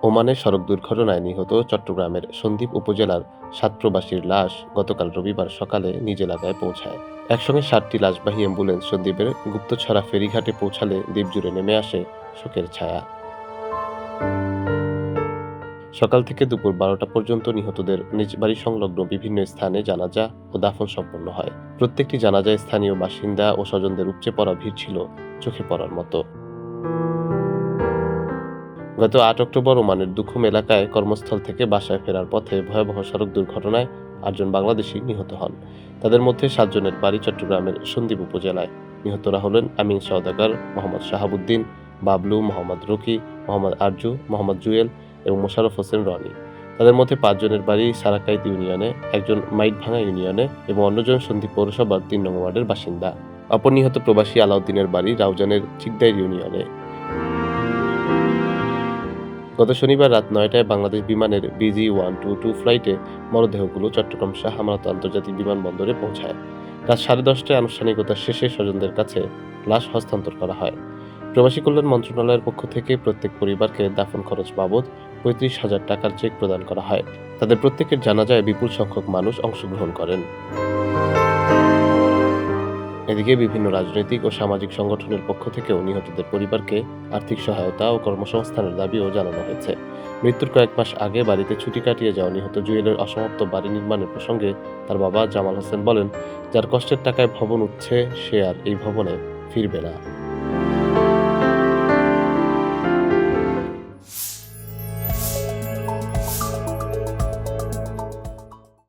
ওমানে সড়ক দুর্ঘটনায় নিহত চট্টগ্রামের সন্দ্বীপ উপজেলার ৭ প্রবাসীর লাশ গতকাল রবিবার সকালে নিজ এলাকায় পৌঁছায়। একসঙ্গে ৭টি লাশবাহী অ্যাম্বুলেন্স সন্দ্বীপের গুপ্তছড়া ফেরিঘাটে পৌঁছালে দ্বীপজুড়ে নেমে আসে শোকের ছায়া। সকাল থেকে দুপুর ১২টা পর্যন্ত নিহতদের নিজ বাড়ি সংলগ্ন বিভিন্ন স্থানে জানাজা ও দাফন সম্পন্ন হয়। প্রত্যেকটি জানাজায় স্থানীয় বাসিন্দা ও স্বজনদের উপচে পড়া ভিড় ছিল চোখে পড়ার মতো। গত ৮ অক্টোবর ওমানের দুখুম এলাকায় কর্মস্থল থেকে বাসায় ফেরার পথে ভয়াবহ সড়ক দুর্ঘটনায় ৮ জন বাংলাদেশি নিহত হন। তাদের মধ্যে ৭ জনের বাড়ি চট্টগ্রামের সন্দ্বীপ উপজেলায়। নিহতরা হলেন আমিন সওদাগর, মোহাম্মদ শাহাবুদ্দিন, বাবলু, মোহাম্মদ রকি, মোহাম্মদ আরজু, মোহাম্মদ জুয়েল এবং মোশাররফ হোসেন রনি। তাদের মধ্যে ৫ জনের বাড়ি সারাকাইত ইউনিয়নে, একজন মাইটভাঙ্গা ইউনিয়নে এবং অন্যজন সন্দ্বীপ পৌরসভার ৩ নং ওয়ার্ডের বাসিন্দা। অপর নিহত প্রবাসী আলাউদ্দিনের বাড়ি রাউজানের চিকদাইর ইউনিয়নে। গত শনিবার রাত ৯টায় বাংলাদেশ বিমানের BG-122 ফ্লাইটে মরদেহগুলো চট্টগ্রাম শাহ আমানত আন্তর্জাতিক বিমানবন্দরে পৌঁছায়। রাত ১০:৩০টায় আনুষ্ঠানিকতা শেষে স্বজনদের কাছে লাশ হস্তান্তর করা হয়। প্রবাসী কল্যাণ মন্ত্রণালয়ের পক্ষ থেকে প্রত্যেক পরিবারকে দাফন খরচ বাবদ ৩৫,০০০ টাকার চেক প্রদান করা হয়। তাদের প্রত্যেকের জানাজায় বিপুল সংখ্যক মানুষ অংশগ্রহণ করেন। এদিকে বিভিন্ন রাজনৈতিক ও সামাজিক সংগঠনের পক্ষ থেকেও নিহতদের পরিবারকে আর্থিক সহায়তা ও কর্মসংস্থানের দাবিও জানানো হয়েছে। মৃত্যুর কয়েক মাস আগে বাড়িতে ছুটি কাটিয়ে যাওয়া নিহত জুয়েলের অসমাপ্ত বাড়ি নির্মাণের প্রসঙ্গে তার বাবা জামাল হোসেন বলেন, যার কষ্টের টাকায় ভবন উঠছে সে আর এই ভবনে ফিরবে না।